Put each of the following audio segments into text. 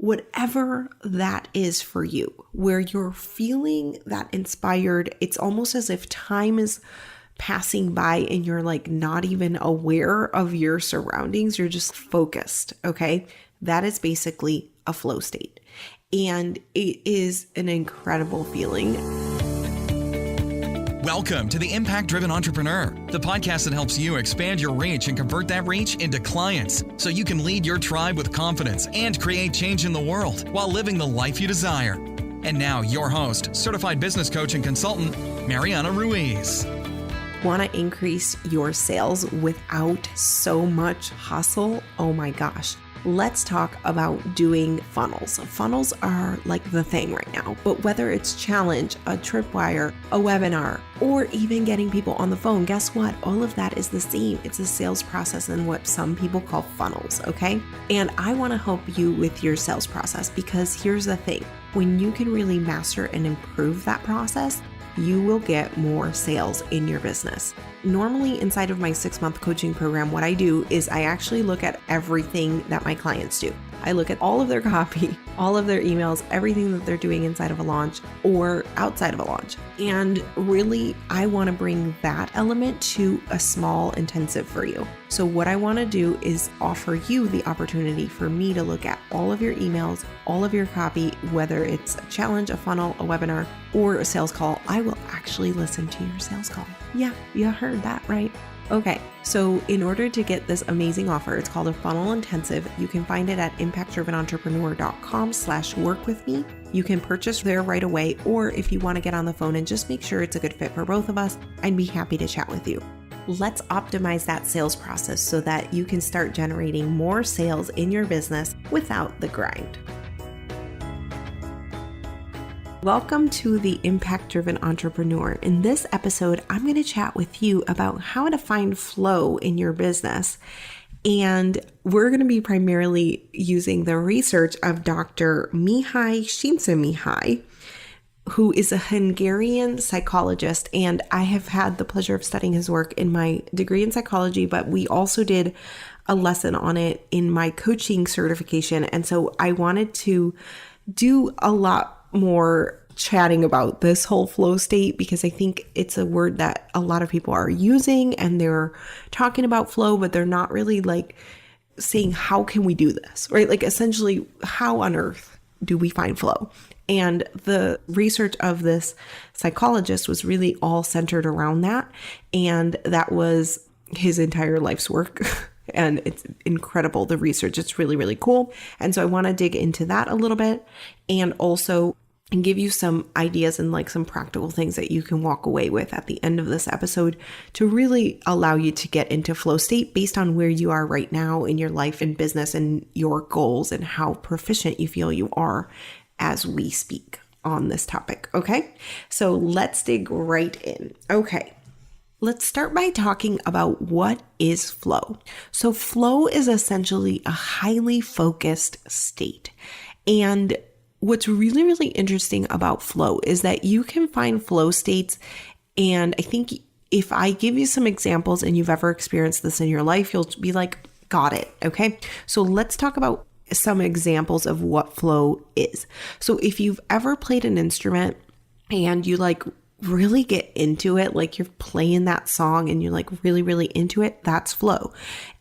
Whatever that is for you, where you're feeling that inspired, it's almost as if time is passing by and you're like not even aware of your surroundings. You're just focused. Okay. That is basically a flow state. And it is an incredible feeling. Welcome to the Impact Driven Entrepreneur, the podcast that helps you expand your reach and convert that reach into clients so you can lead your tribe with confidence and create change in the world while living the life you desire. And now your host, certified business coach and consultant, Mariana Ruiz. Want to increase your sales without so much hustle? Oh my gosh. Let's talk about doing funnels. Funnels are like the thing right now, but whether it's challenge, a tripwire, a webinar, or even getting people on the phone, guess what? All of that is the same. It's a sales process and what some people call funnels, okay? And I want to help you with your sales process because here's the thing. When you can really master and improve that process, you will get more sales in your business. Normally inside of my 6-month coaching program, what I do is I actually look at everything that my clients do. I look at all of their copy, all of their emails, everything that they're doing inside of a launch or outside of a launch. And really, I want to bring that element to a small intensive for you. So what I want to do is offer you the opportunity for me to look at all of your emails, all of your copy, whether it's a challenge, a funnel, a webinar, or a sales call. I will actually listen to your sales call. Yeah, you heard that right. Okay, so in order to get this amazing offer, it's called a funnel intensive. You can find it at impactdrivenentrepreneur.com/work-with-me. You can purchase there right away, or if you want to get on the phone and just make sure it's a good fit for both of us, I'd be happy to chat with you. Let's optimize that sales process so that you can start generating more sales in your business without the grind. Welcome to the Impact Driven Entrepreneur. In this episode, I'm going to chat with you about how to find flow in your business. And we're going to be primarily using the research of Dr. Mihaly Csikszentmihalyi, who is a Hungarian psychologist. And I have had the pleasure of studying his work in my degree in psychology, but we also did a lesson on it in my coaching certification. And so I wanted to do a lot more chatting about this whole flow state because I think it's a word that a lot of people are using and they're talking about flow, but they're not really like saying, how can we do this, right? Like essentially, how on earth do we find flow? And the research of this psychologist was really all centered around that. And that was his entire life's work. And it's incredible, the research. It's really, really cool. And so I want to dig into that a little bit and also give you some ideas and like some practical things that you can walk away with at the end of this episode to really allow you to get into flow state based on where you are right now in your life and business and your goals and how proficient you feel you are as we speak on this topic. Okay, so let's dig right in. Okay. Let's start by talking about what is flow. So flow is essentially a highly focused state. And what's really, really interesting about flow is that you can find flow states. And I think if I give you some examples and you've ever experienced this in your life, you'll be like, got it. Okay. So let's talk about some examples of what flow is. So if you've ever played an instrument and you like really get into it, like you're playing that song and you're like really, really into it, that's flow.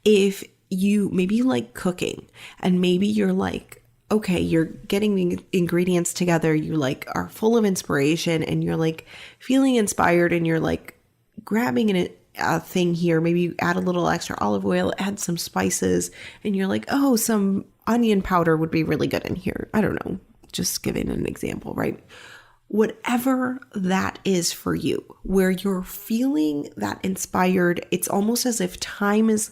If you maybe like cooking and maybe you're like, okay, you're getting the ingredients together, you like are full of inspiration and you're like feeling inspired and you're like grabbing a thing here, maybe you add a little extra olive oil, add some spices and you're like, oh, some onion powder would be really good in here. I don't know, just giving an example, right? Whatever that is for you, where you're feeling that inspired, it's almost as if time is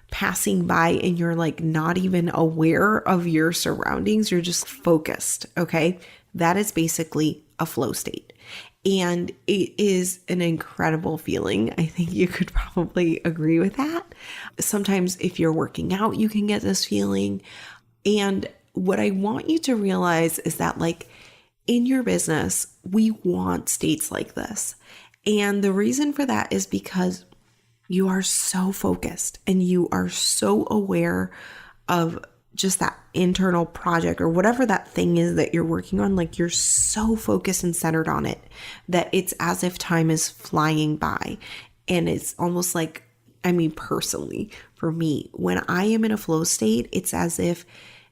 passing by and you're like not even aware of your surroundings. You're just focused. Okay. That is basically a flow state. And it is an incredible feeling. I think you could probably agree with that. Sometimes if you're working out, you can get this feeling. And what I want you to realize is that like, in your business, we want states like this. And the reason for that is because you are so focused and you are so aware of just that internal project or whatever that thing is that you're working on, like you're so focused and centered on it that it's as if time is flying by. And it's almost like, personally, for me, when I am in a flow state, it's as if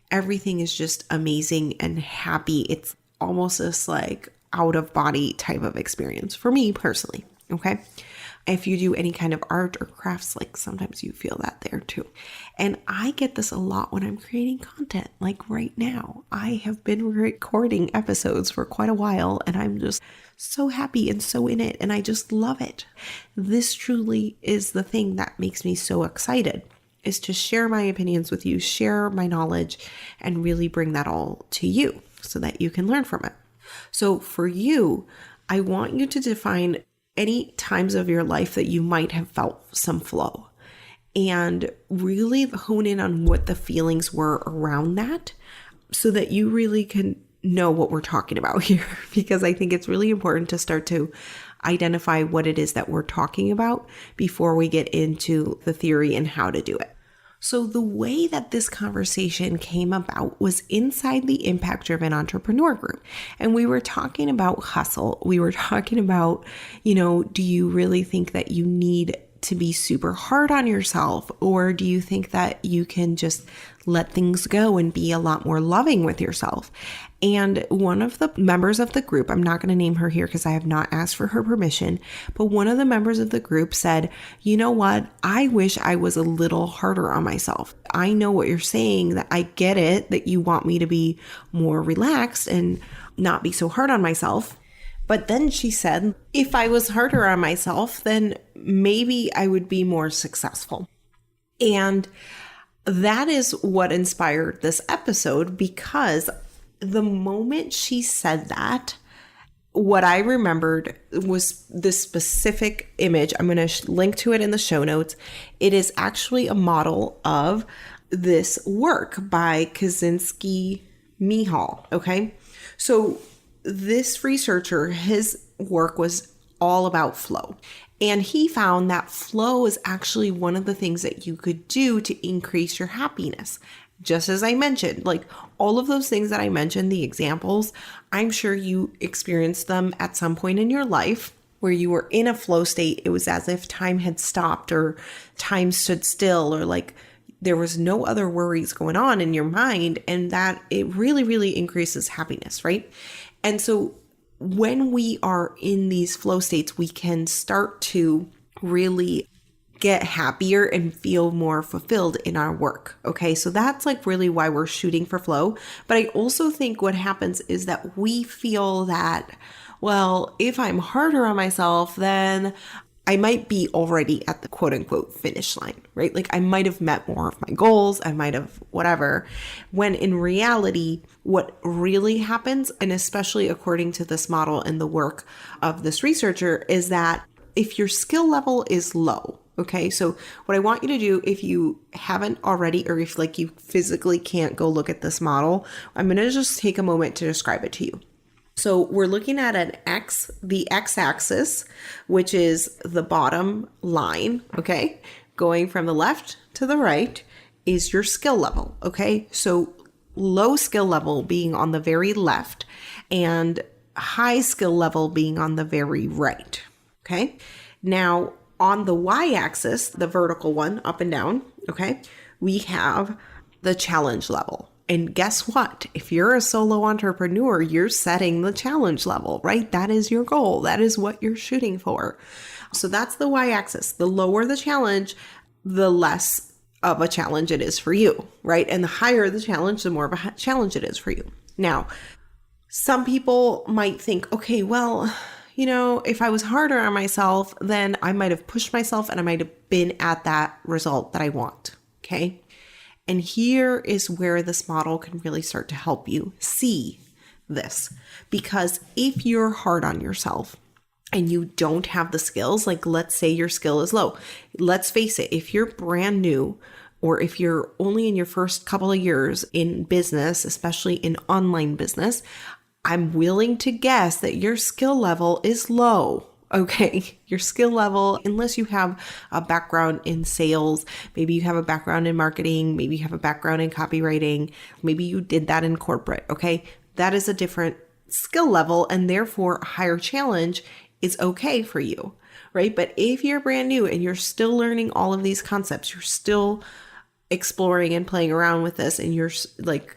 everything is just amazing and happy. It's almost this like out of body type of experience for me personally. Okay. If you do any kind of art or crafts, like sometimes you feel that there too. And I get this a lot when I'm creating content. Like right now, I have been recording episodes for quite a while and I'm just so happy and so in it. And I just love it. This truly is the thing that makes me so excited, is to share my opinions with you, share my knowledge, and really bring that all to you so that you can learn from it. So for you, I want you to define any times of your life that you might have felt some flow and really hone in on what the feelings were around that so that you really can know what we're talking about here, because I think it's really important to start to identify what it is that we're talking about before we get into the theory and how to do it. So the way that this conversation came about was inside the Impact Driven Entrepreneur group. And we were talking about hustle. We were talking about, do you really think that you need to be super hard on yourself? Or do you think that you can just let things go and be a lot more loving with yourself? And one of the members of the group, I'm not going to name her here because I have not asked for her permission, but one of the members of the group said, you know what? I wish I was a little harder on myself. I know what you're saying, that I get it, that you want me to be more relaxed and not be so hard on myself. But then she said, if I was harder on myself, then maybe I would be more successful. And that is what inspired this episode, because the moment she said that, what I remembered was this specific image. I'm going to link to it in the show notes. It is actually a model of this work by Csikszentmihalyi. Okay. So this researcher, his work was all about flow. And he found that flow is actually one of the things that you could do to increase your happiness. Just as I mentioned, like all of those things that I mentioned, the examples, I'm sure you experienced them at some point in your life where you were in a flow state. It was as if time had stopped or time stood still, or like there was no other worries going on in your mind, and that it really, really increases happiness, right? And so when we are in these flow states, we can start to really get happier and feel more fulfilled in our work. Okay. So that's like really why we're shooting for flow. But I also think what happens is that we feel that, well, if I'm harder on myself, then I might be already at the quote unquote finish line, right? Like I might have met more of my goals. I might have whatever. When in reality, what really happens, and especially according to this model and the work of this researcher, is that if your skill level is low, okay, so what I want you to do, if you haven't already, or if like you physically can't go look at this model, I'm going to just take a moment to describe it to you. So we're looking at the x-axis, which is the bottom line, okay? Going from the left to the right is your skill level, okay? So low skill level being on the very left and high skill level being on the very right, okay? Now, on the y-axis, the vertical one, up and down, okay, we have the challenge level. And guess what? If you're a solo entrepreneur, you're setting the challenge level, right? That is your goal. That is what you're shooting for. So that's the y-axis. The lower the challenge, the less of a challenge it is for you, right? And the higher the challenge, the more of a challenge it is for you. Now, some people might think, okay, well, if I was harder on myself, then I might have pushed myself and I might have been at that result that I want. Okay. And here is where this model can really start to help you see this. Because if you're hard on yourself and you don't have the skills, like let's say your skill is low, let's face it, if you're brand new, or if you're only in your first couple of years in business, especially in online business, I'm willing to guess that your skill level is low. Okay, your skill level, unless you have a background in sales, maybe you have a background in marketing, maybe you have a background in copywriting, maybe you did that in corporate, okay? That is a different skill level, and therefore a higher challenge is okay for you, right? But if you're brand new and you're still learning all of these concepts, you're still exploring and playing around with this, and you're like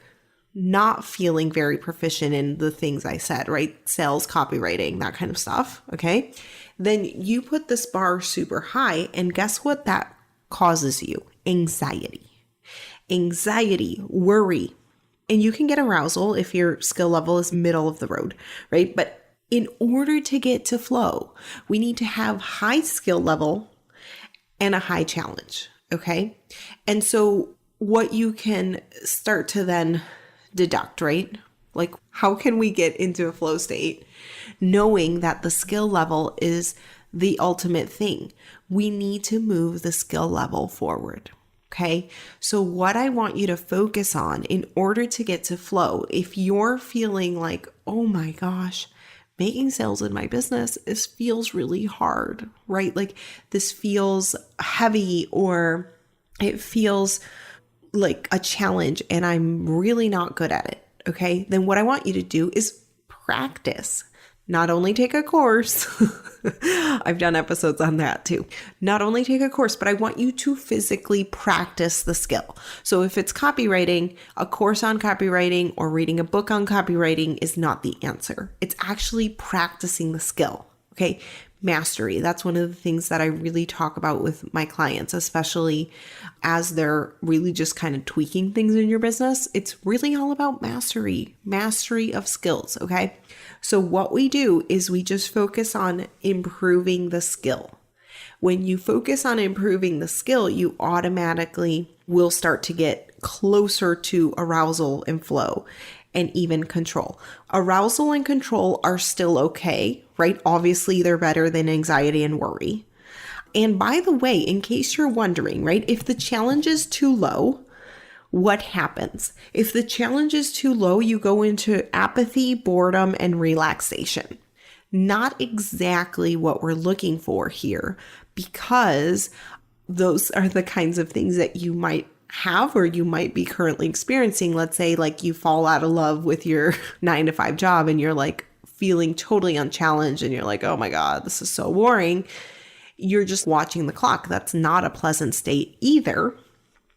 not feeling very proficient in the things I said, right? Sales, copywriting, that kind of stuff, okay? Then you put this bar super high, and guess what that causes you? Anxiety, worry. And you can get arousal if your skill level is middle of the road, right? But in order to get to flow, we need to have high skill level and a high challenge, okay? And so what you can start to then deduct, right? Like, how can we get into a flow state knowing that the skill level is the ultimate thing? We need to move the skill level forward. Okay. So what I want you to focus on in order to get to flow, if you're feeling like, oh my gosh, making sales in my business feels really hard, right? Like this feels heavy, or it feels like a challenge and I'm really not good at it, okay? Then what I want you to do is practice. Not only take a course, I've done episodes on that too. Not only take a course, but I want you to physically practice the skill. So if it's copywriting, a course on copywriting or reading a book on copywriting is not the answer. It's actually practicing the skill, okay? Mastery. That's one of the things that I really talk about with my clients, especially as they're really just kind of tweaking things in your business. It's really all about mastery of skills. Okay. So what we do is we just focus on improving the skill. When you focus on improving the skill, you automatically will start to get closer to arousal and flow and even control. Arousal and control are still okay, right? Obviously, they're better than anxiety and worry. And by the way, in case you're wondering, right, if the challenge is too low, what happens? If the challenge is too low, you go into apathy, boredom, and relaxation. Not exactly what we're looking for here, because those are the kinds of things that you might have or you might be currently experiencing. Let's say like you fall out of love with your 9-to-5 job and you're like feeling totally unchallenged and you're like, oh my God, this is so boring. You're just watching the clock. That's not a pleasant state either.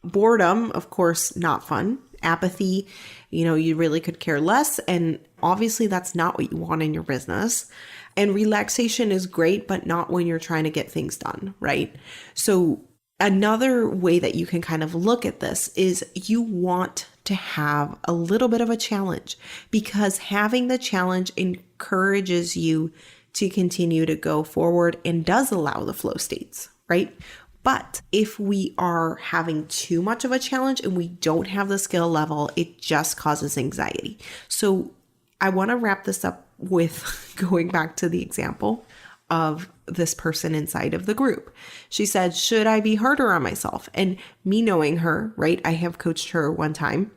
Boredom, of course, not fun. Apathy, you really could care less. And obviously that's not what you want in your business. And relaxation is great, but not when you're trying to get things done, right? So another way that you can kind of look at this is you want to have a little bit of a challenge, because having the challenge encourages you to continue to go forward and does allow the flow states, right? But if we are having too much of a challenge and we don't have the skill level, it just causes anxiety. So I want to wrap this up with going back to the example of this person inside of the group. She said, should I be harder on myself? And me knowing her, right? I have coached her one time.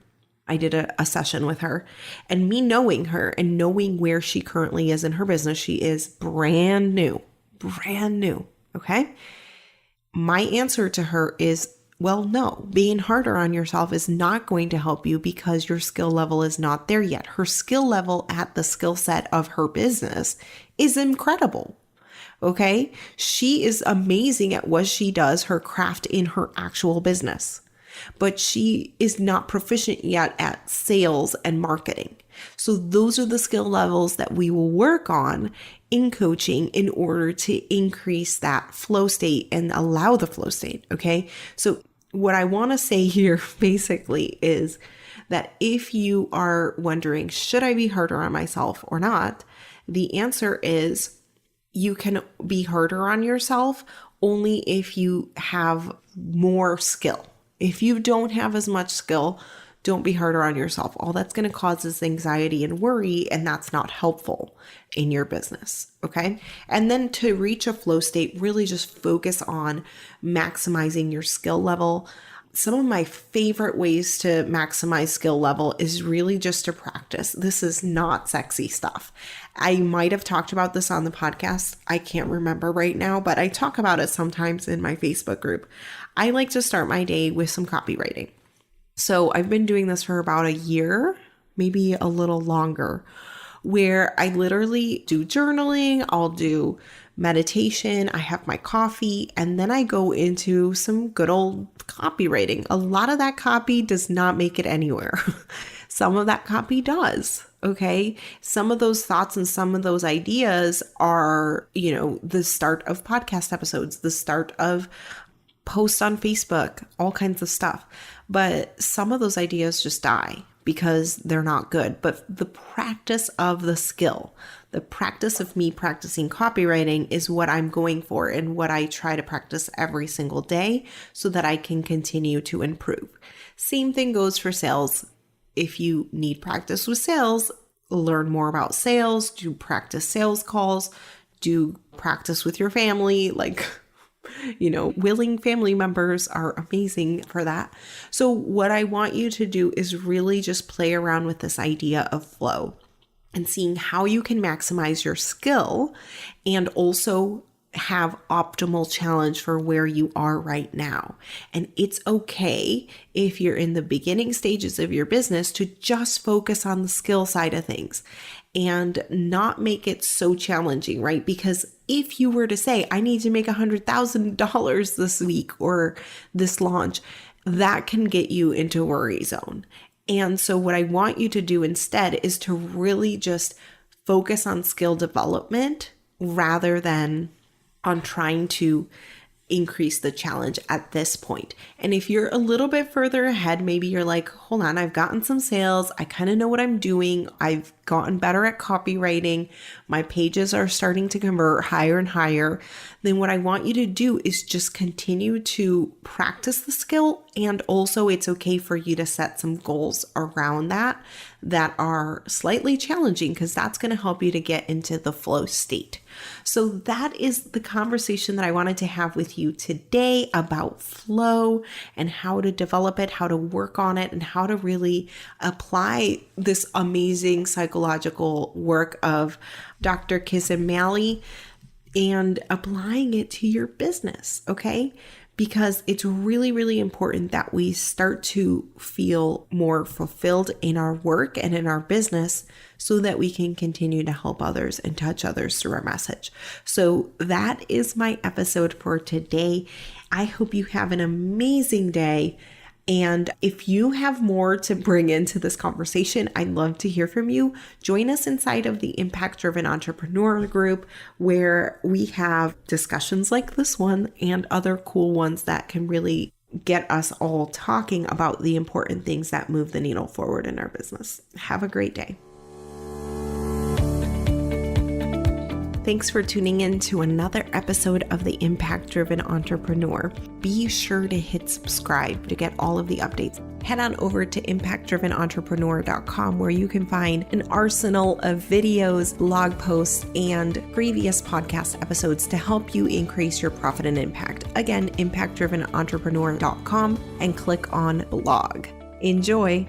I did a session with her, and me knowing her and knowing where she currently is in her business, she is brand new. Okay. My answer to her is, well, no, being harder on yourself is not going to help you because your skill level is not there yet. Her skill level at the skill set of her business is incredible. Okay. She is amazing at what she does, her craft in her actual business, but she is not proficient yet at sales and marketing. So those are the skill levels that we will work on in coaching in order to increase that flow state and allow the flow state. Okay. So what I want to say here basically is that if you are wondering, should I be harder on myself or not? The answer is, you can be harder on yourself only if you have more skill. If you don't have as much skill, don't be harder on yourself. All that's going to cause is anxiety and worry, and that's not helpful in your business. Okay. And then to reach a flow state, really just focus on maximizing your skill level, some of my favorite ways to maximize skill level is really just to practice. This is not sexy stuff. I might have talked about this on the podcast. I can't remember right now, but I talk about it sometimes in my Facebook group. I like to start my day with some copywriting. So I've been doing this for about a year, maybe a little longer, where I literally do journaling, I'll do meditation, I have my coffee, and then I go into some good old copywriting. A lot of that copy does not make it anywhere. Some of that copy does. Okay. Some of those thoughts and some of those ideas are, the start of podcast episodes, the start of posts on Facebook, all kinds of stuff. But some of those ideas just die because they're not good. But the practice of the skill, the practice of me practicing copywriting is what I'm going for and what I try to practice every single day so that I can continue to improve. Same thing goes for sales. If you need practice with sales, learn more about sales, do practice sales calls, do practice with your family, willing family members are amazing for that. So what I want you to do is really just play around with this idea of flow and seeing how you can maximize your skill and also have optimal challenge for where you are right now. And it's okay if you're in the beginning stages of your business to just focus on the skill side of things and not make it so challenging, right? Because if you were to say, I need to make $100,000 this week or this launch, that can get you into worry zone. And so what I want you to do instead is to really just focus on skill development rather than on trying to increase the challenge at this point. And if you're a little bit further ahead, maybe you're like, hold on, I've gotten some sales. I kind of know what I'm doing. I've gotten better at copywriting. My pages are starting to convert higher and higher. Then what I want you to do is just continue to practice the skill. And also it's okay for you to set some goals around that are slightly challenging because that's going to help you to get into the flow state. So that is the conversation that I wanted to have with you today about flow and how to develop it, how to work on it, and how to really apply this amazing psychological work of Dr. Csikszentmihalyi and applying it to your business, okay? Because it's really, really important that we start to feel more fulfilled in our work and in our business so that we can continue to help others and touch others through our message. So that is my episode for today. I hope you have an amazing day. And if you have more to bring into this conversation, I'd love to hear from you. Join us inside of the Impact Driven Entrepreneur group where we have discussions like this one and other cool ones that can really get us all talking about the important things that move the needle forward in our business. Have a great day. Thanks for tuning in to another episode of the Impact Driven Entrepreneur. Be sure to hit subscribe to get all of the updates. Head on over to impactdrivenentrepreneur.com where you can find an arsenal of videos, blog posts, and previous podcast episodes to help you increase your profit and impact. Again, impactdrivenentrepreneur.com and click on blog. Enjoy.